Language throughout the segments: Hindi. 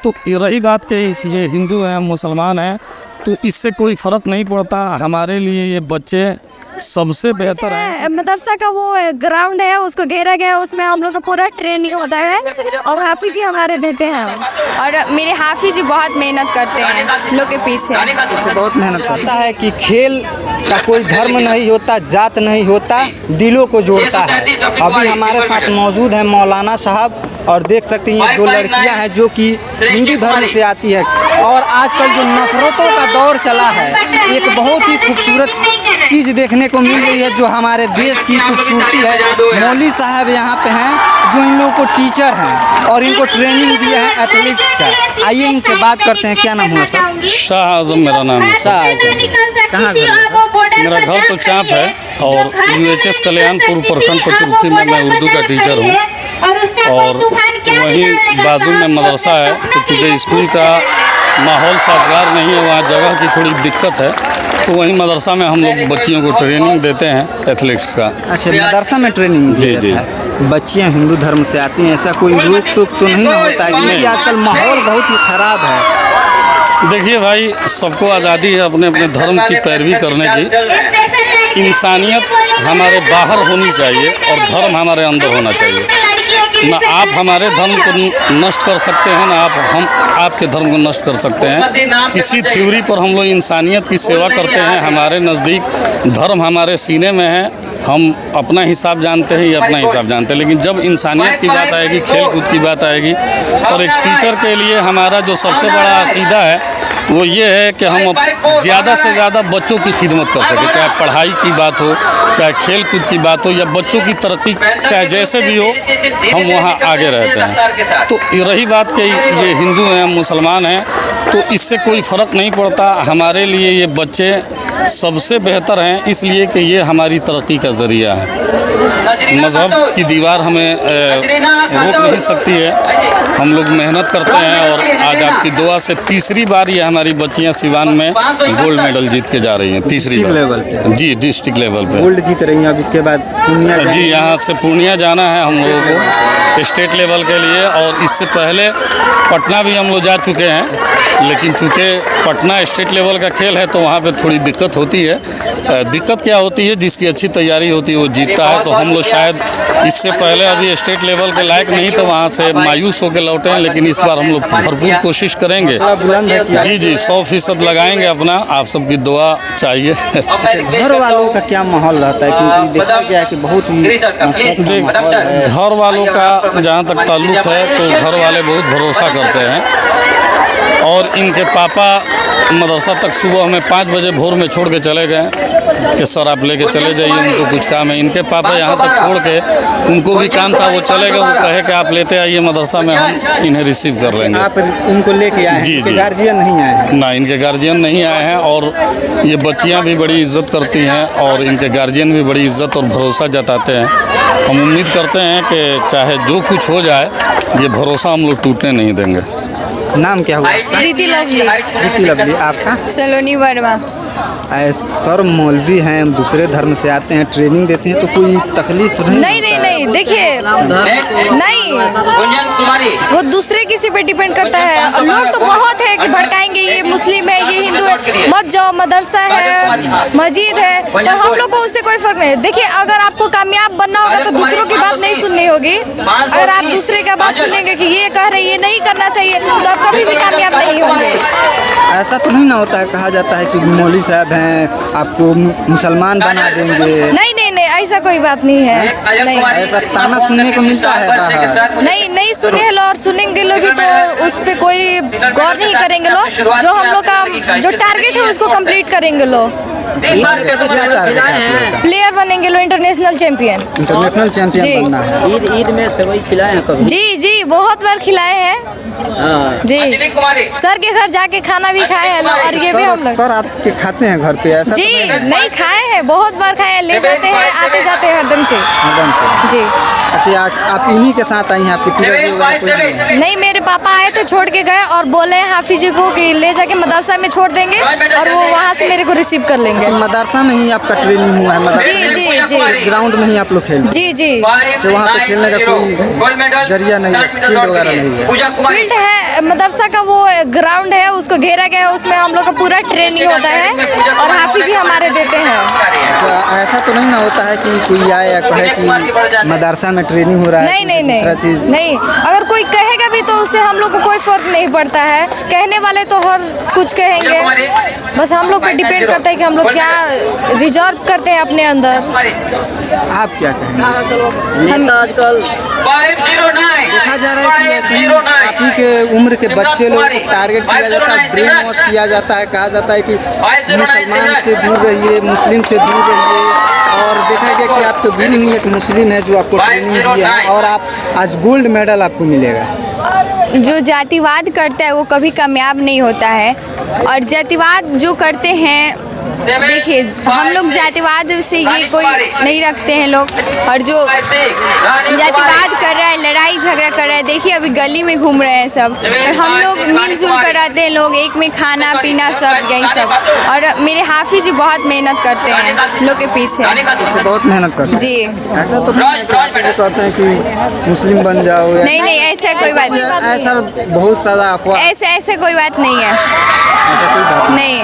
तो रही बात कि ये हिंदू हैं मुसलमान हैं, तो इससे कोई फ़र्क नहीं पड़ता। हमारे लिए ये बच्चे सबसे बेहतर है। मदरसा का वो ग्राउंड है, उसको घेरा गया है, उसमें हम लोग का पूरा ट्रेनिंग होता है और हाफिज ही हमारे देते हैं। और मेरे हाफिज भी बहुत मेहनत करते हैं हम लोग के पीछे। उसे बहुत मेहनत करता है कि खेल का कोई धर्म नहीं होता, जात नहीं होता, दिलों को जोड़ता है। अभी हमारे साथ मौजूद है मौलाना साहब, और देख सकते हैं ये दो लड़कियां हैं जो कि हिंदू धर्म से आती है। और आजकल जो नफरतों का दौर चला है, एक बहुत ही खूबसूरत चीज़ देखने को मिल रही है जो हमारे देश की खूबसूरती है। मौली साहब यहाँ पे हैं जो इन लोगों को टीचर हैं और इनको ट्रेनिंग दिया है एथलेटिक्स का। आइए इनसे बात करते हैं। क्या नाम हुआ सर? शाह आजम मेरा नाम है। शाह आजम, कहाँ घर है? मेरा घर तो चाँप है और UHS कल्याणपुर प्रखंड पचरुखी में मैं उर्दू का टीचर हूँ। और वहीं बाजू में मदरसा है, तो चूँकि स्कूल का माहौल साजगार नहीं है, वहाँ जगह की थोड़ी दिक्कत है, तो वहीं मदरसा में हम लोग बच्चियों को ट्रेनिंग देते हैं एथलेटिक्स का। अच्छा, मदरसा में ट्रेनिंग जी जी। बच्चियाँ हिंदू धर्म से आती हैं, ऐसा कोई रोक टोक तो नहीं ना होता है? क्योंकि आजकल माहौल बहुत ही ख़राब है। देखिए भाई, सबको आज़ादी है अपने अपने धर्म की पैरवी करने की। इंसानियत हमारे बाहर होनी चाहिए और धर्म हमारे अंदर होना चाहिए। ना आप हमारे धर्म को नष्ट कर सकते हैं, ना हम आपके धर्म को नष्ट कर सकते हैं। इसी थ्योरी पर हम लोग इंसानियत की सेवा करते हैं। हमारे नज़दीक धर्म हमारे सीने में है, हम अपना हिसाब जानते हैं, ये अपना हिसाब जानते हैं। लेकिन जब इंसानियत की बात आएगी, खेल कूद की बात आएगी, और एक टीचर के लिए हमारा जो सबसे बड़ा अकीदा है वो ये है कि हम ज़्यादा से ज़्यादा बच्चों की खिदमत कर सकें। चाहे पढ़ाई की बात हो, चाहे खेल कूद की बात हो, या बच्चों की तरक्की, चाहे जैसे भी हो, हम वहाँ आगे रहते हैं। तो रही बात कि ये हिंदू हैं मुसलमान हैं, तो इससे कोई फ़र्क नहीं पड़ता। हमारे लिए ये बच्चे सबसे बेहतर हैं, इसलिए कि ये हमारी तरक्की का ज़रिया है। मज़हब की दीवार हमें रोक नहीं सकती है। हम लोग मेहनत करते हैं और आज आपकी दुआ से तीसरी बार ये हमारी बच्चियां सिवान में गोल्ड मेडल जीत के जा रही हैं। तीसरी लेवल पे? जी, डिस्ट्रिक्ट लेवल पे गोल्ड जीत रही हैं। अब इसके बाद पूर्णिया जी, यहाँ से पूर्णिया जाना है हम लोगों को स्टेट लेवल के लिए। और इससे पहले पटना भी हम लोग जा चुके हैं, लेकिन चूँकि पटना स्टेट लेवल का खेल है तो वहाँ पे थोड़ी दिक्कत होती है। दिक्कत क्या होती है, जिसकी अच्छी तैयारी होती है वो जीतता है। तो हम लोग शायद इससे पहले अभी स्टेट लेवल के लायक नहीं तो वहाँ से मायूस होकर लौटे हैं, लेकिन इस बार हम लोग भरपूर कोशिश करेंगे। जी जी, 100% लगाएंगे अपना। आप सबकी दुआ चाहिए। घर वालों का क्या माहौल रहता है? क्योंकि देखा गया है कि बहुत ही घर वालों का जहाँ तक ताल्लुक़ है तो घर वाले बहुत भरोसा करते हैं। और इनके पापा मदरसा तक सुबह हमें 5 बजे भोर में छोड़ के चले गए कि सर आप लेके चले जाइए, उनको कुछ काम है। इनके पापा यहाँ तक छोड़ के, उनको भी काम था, वो चले गए। वो कहे कि आप लेते आइए मदरसा में, हम इन्हें रिसीव कर लेंगे। आप इनको लेके आए हैं? जी जी। गार्जियन नहीं आए हैं? ना, इनके गार्जियन नहीं आए हैं। और ये बच्चियाँ भी बड़ी इज्जत करती हैं और इनके गार्जियन भी बड़ी इज्जत और भरोसा जताते हैं। हम उम्मीद करते हैं कि चाहे जो कुछ हो जाए, ये भरोसा हम लोग टूटने नहीं देंगे। नाम क्या हुआ? प्रीति लवली। प्रीति लवली। आपका? सलोनी वर्मा। सर मौलवी हैं, दूसरे धर्म से आते हैं, ट्रेनिंग देते हैं, तो कोई तकलीफ तो नहीं, देखिए नहीं, वो दूसरे किसी पे डिपेंड करता है। और लोग तो बहुत है कि भड़काएंगे, ये मुस्लिम है, ये हिंदू है, मत जाओ, मदरसा है, मस्जिद है। और हम लोग को उससे कोई फर्क नहीं। देखिए, अगर आपको कामयाब बनना होगा तो दूसरों की बात नहीं सुननी होगी। अगर आप दूसरे का बात सुनेंगे कि ये कह रहे ये नहीं करना चाहिए, तो आप कभी भी कामयाब नहीं होंगे। ऐसा तो नहीं ना होता है, कहा जाता है कि मौलवी साहब हैं आपको मुसलमान बना देंगे? नहीं, ऐसा कोई बात नहीं है। नहीं, ऐसा ताना सुनने को मिलता है बाहर। नहीं सुने लो, और सुनेंगे लोग भी तो उस पे कोई गौर नहीं करेंगे लोग। जो हम लोग का जो टारगेट है उसको कंप्लीट करेंगे लोग। प्लेयर बनेंगे लोग, इंटरनेशनल चैंपियन। इंटरनेशनल चैंपियन बनना है। ईद में सेवई खिलाए हैं कभी? जी, बहुत बार खिलाए हैं जी। सर के घर जाके खाना भी खाए हैं और ये भी हम लोग। सर आपके खाते हैं घर पे? ऐसा जी नहीं खाए हैं, बहुत बार खाए हैं, ले जाते हैं, आते जाते हैं हरदम से। जी। अच्छा आप इन्हीं के साथ आई हैं, आपके पिताजी वगैरह कोई नहीं है? नहीं, मेरे पापा आए थे, छोड़ के गए और बोले हाफिज जी को कि ले जाके मदरसा में छोड़ देंगे और वो वहाँ से मेरे को रिसीव कर लेंगे। अच्छा, मदरसा में ही आपका ट्रेनिंग हुआ है? मदरसा जी। ग्राउंड में ही आप लोग खेलते हैं? जी। तो वहाँ पे खेलने का कोई जरिया नहीं है, फील्ड वगैरह नहीं है? फील्ड है, मदरसा का वो ग्राउंड है, उसको घेरा गया है, उसमें हम लोग का पूरा ट्रेनिंग होता है और हाफिज जी हमारे देते हैं। अच्छा, ऐसा तो नहीं ना होता है कि कोई आए या कहे कि मदरसा में ट्रेनिंग हो रहा है? नहीं, अगर कोई कहेगा भी तो उससे हम लोग को कोई फर्क नहीं पड़ता है। कहने वाले तो हर कुछ कहेंगे, बस हम लोग पे डिपेंड करता है कि हम लोग क्या रिजर्व करते हैं अपने अंदर। आप क्या कहेंगे? नेता आजकल देखा जा रहा है कि ऐसे ही आप ही के उम्र के बच्चे लोग को टारगेट किया जाता है, ब्रेन वॉश किया जाता है, कहा जाता है कि मुसलमान से दूर रहिए, मुस्लिम से दूर रहिए। और देखा गया कि आपके गुरु ही एक मुस्लिम है जो आपको ट्रेनिंग दिया है और आप आज गोल्ड मेडल आपको मिलेगा। जो जातिवाद करता है वो कभी कामयाब नहीं होता है, और जातिवाद जो करते हैं, देखिए हम लोग जातिवाद से ये कोई नहीं रखते हैं लोग, और जो जातिवाद कर रहा है, लड़ाई झगड़ा कर रहा है, देखिए अभी गली में घूम रहे हैं सब, और हम लोग मिलजुल कर रहते हैं लोग, एक में खाना पीना सब यही सब। और मेरे हाफिज जी बहुत मेहनत करते हैं लोग के पीछे, बहुत मेहनत करते हैं जी। ऐसा तो नहीं है कि आप जो कहते हैं कि मुस्लिम बन जाओ या नहीं, ऐसा कोई बात नहीं, ऐसा बहुत सारा अफवाह, ऐसा कोई बात नहीं है, ऐसा कोई बात नहीं।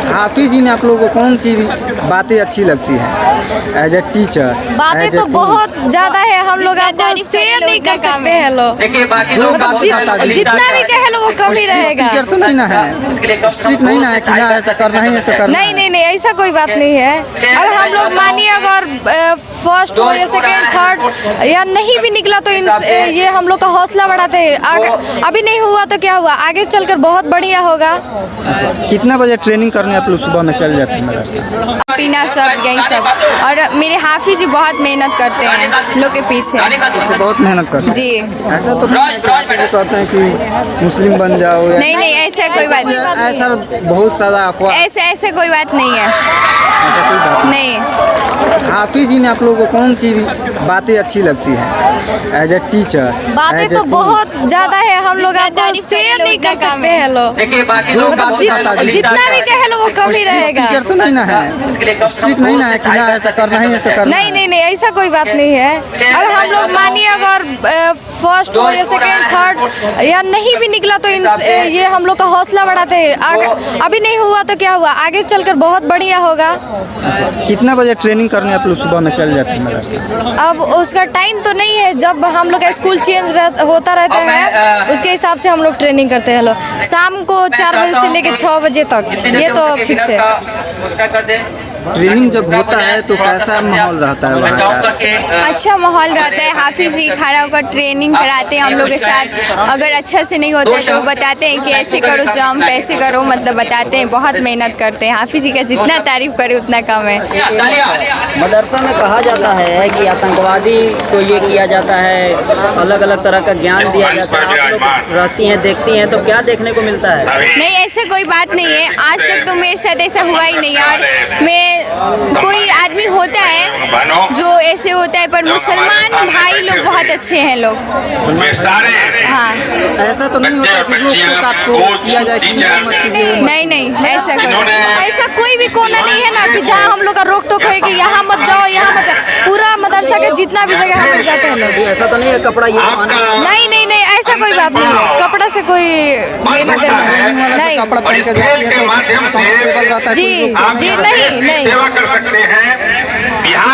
हाफिज जी में आप लोगों को कौन सी बातें अच्छी लगती हैं एज ए टीचर? बातें तो बहुत ज्यादा है, हम लोग आपको शेयर नहीं कर सकते हैं लोग, जितना भी कहे लो वो कम ही रहेगा। टीचर तो नहीं ना है, स्ट्रिक्ट नहीं ना है कि ना ऐसा करना ही है तो करना है। नहीं, ऐसा कोई बात नहीं है। अगर हम लोग मानिए अगर फर्स्ट हो या सेकेंड थर्ड या नहीं भी निकला तो ये हम लोग का हौसला बढ़ाते हैं। अभी नहीं हुआ तो क्या हुआ, आगे चलकर बहुत बढ़िया होगा। अच्छा, कितना बजे ट्रेनिंग करने आप लोग सुबह में चल जाते हैं मदरसा? पीना सब यही सब, और मेरे हाफिज जी बहुत मेहनत करते हैं लोग के पीछे, बहुत मेहनत करते हैं जी। ऐसा तो नहीं है कि आप जो कहते हैं कि मुस्लिम बन जाओ या नहीं, ऐसा कोई बात नहीं, ऐसा बहुत सारा अफवाह, ऐसा कोई बात नहीं है, ऐसा कोई बात नहीं। हाफिज जी में आप लोगों को कौन सी बातें अच्छी लगती हैं एज ए टीचर? बातें तो बहुत ज्यादा है, हम लोग आपको शेयर नहीं कर सकते हैं लोग, जितना भी कहे लो वो कम ही रहेगा। टीचर तो नहीं ना है, स्ट्रिक्ट नहीं ना है कि ना ऐसा करना ही है तो करना है। नहीं, ऐसा कोई बात नहीं है। अगर हम लोग मानिए अगर फर्स्ट हो या सेकेंड थर्ड या नहीं भी निकला तो ये हम लोग का हौसला बढ़ाते हैं। अभी नहीं हुआ तो क्या हुआ, आगे चलकर बहुत बढ़िया होगा। अच्छा, कितना बजे ट्रेनिंग करने आप लोग सुबह में चल जाते हैं मदरसा? अब उसका टाइम तो नहीं है, जब हम लोग का स्कूल चेंज होता रहता है उसके हिसाब से हम लोग ट्रेनिंग करते हैं लोग। शाम को 4 बजे से लेकर 6 बजे तक, ये तो फिक्स है। ट्रेनिंग जब होता है तो कैसा माहौल रहता है वहाँ का? अच्छा माहौल रहता है, हाफिज जी खड़ा होकर ट्रेनिंग कराते हैं हम लोग के साथ। अगर अच्छा से नहीं होता है तो वो बताते हैं कि ऐसे करो जंप, ऐसे करो, मतलब बताते हैं, बहुत मेहनत करते हैं। हाफिज जी का जितना तारीफ करे उतना कम है। मदरसा में कहा जाता है कि आतंकवादी को ये किया जाता है, अलग अलग तरह का ज्ञान दिया जाता है। आप लोग रहती हैं, देखती हैं, तो क्या देखने को मिलता है? नहीं, ऐसा कोई बात नहीं है, आज तक तो मेरे साथ ऐसा हुआ ही नहीं। और मैं कोई आदमी होता है जो ऐसे होता है, पर मुसलमान भाई लोग बहुत अच्छे हैं लोग। हाँ, ऐसा तो नहीं होता कि रोक आपको किया जाए कि मत कीजिए? नहीं, ऐसा कोई भी कोना नहीं है ना कि जहाँ हम लोग का रोक टोक है कि यहाँ मत जाओ, यहाँ मत जाओ। पूरा मदरसा के जितना भी जगह हम लोग जाते हैं लोग। ऐसा तो नहीं है कपड़ा ये नहीं, ऐसा कोई बात नहीं है। कपड़ा से कोई लेना देना नहीं। कपड़ा पहन के जाती है तो कंफर्टेबल रहता है? जी, नहीं। कर सकते हैं।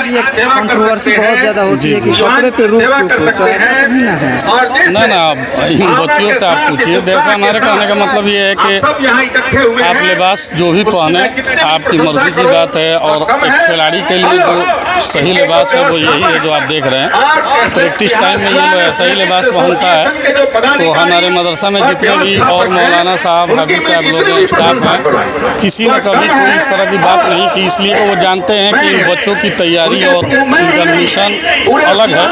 ये कंट्रोवर्सी बहुत ज़्यादा होती है कि कपड़े पे रोक टोक हो, तो ऐसा तो नहीं ना है? ना, इन बच्चियों से आप पूछिए। जैसा हमारे कहने का मतलब ये है कि आप लिबास जो भी पहने आपकी मर्जी की बात है, और एक खिलाड़ी के लिए जो सही लिबास है वो यही है जो आप देख रहे हैं। प्रैक्टिस टाइम में ये लोग ऐसा ही लिबास पहनता है। तो हमारे मदरसा में जितने भी और मौलाना साहब, हाफिज साहब लोग हैं, स्टाफ हैं, किसी ने कभी कोई इस तरह की बात नहीं की इसलिए वो जानते हैं कि इन बच्चों की तैयारी और इनका मिशन अलग है,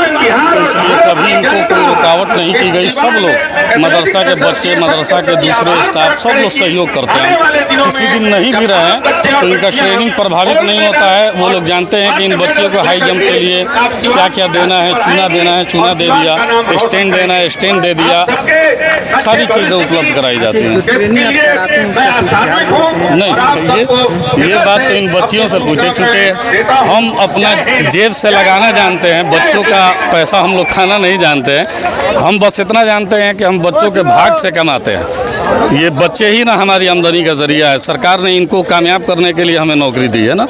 तो इसलिए कभी इनको कोई रुकावट नहीं की गई। सब लोग, मदरसा के बच्चे, मदरसा के दूसरे स्टाफ, सब लोग सहयोग करते हैं। किसी दिन नहीं भी रहे तो इनका ट्रेनिंग प्रभावित नहीं होता है। वो लोग जानते हैं कि इन बच्चों को हाई जंप के लिए क्या क्या देना है, चूना देना है, चूना दे दिया, स्टैंड देना है, स्टैंड दे दिया, सारी चीज़ें उपलब्ध कराई जाती हैं। ट्रेनिंग आप कराते हैं उसका कुछ चार्ज होते हैं? नहीं, ये बात तो इन बच्चियों से पूछे, चूँकि हम अपना जेब से लगाना जानते हैं, बच्चों का पैसा हम लोग खाना नहीं जानते हैं। हम बस इतना जानते हैं कि हम बच्चों के भाग से कमाते हैं। ये बच्चे ही ना हमारी आमदनी का ज़रिया है। सरकार ने इनको कामयाब करने के लिए हमें नौकरी दी है ना,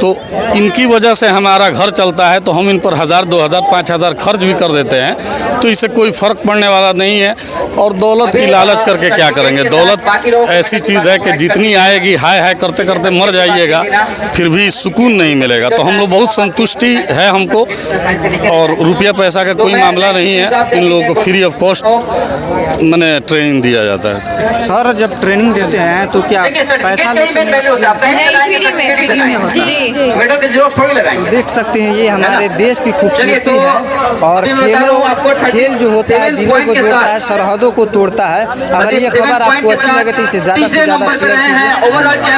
तो इनकी वजह से हमारा घर चलता है। तो हम इन पर 1000, 2000, 5000 खर्च भी कर देते हैं, तो इससे कोई फ़र्क पड़ने वाला नहीं है। और दौलत की लालच करके क्या करेंगे? दौलत ऐसी चीज़ है कि जितनी आएगी हाय हाय करते करते मर जाइएगा, फिर भी सुकून नहीं मिलेगा। तो हम लोग बहुत संतुष्टि है हमको, और रुपया पैसा का कोई मामला नहीं है। इन लोगों को फ्री ऑफ कॉस्ट मैंने ट्रेनिंग दिया जाता है। सर जब ट्रेनिंग देते हैं तो क्या पैसा लेते हैं? नहीं, फ्री में होता है। जी। देख सकते हैं ये हमारे देश की खूबसूरती है, और खेल जो होता है दिलों को जोड़ता है, सरहदों को तोड़ता है। अगर ये खबर आपको अच्छी लगे तो इसे ज़्यादा से ज़्यादा शेयर कीजिए।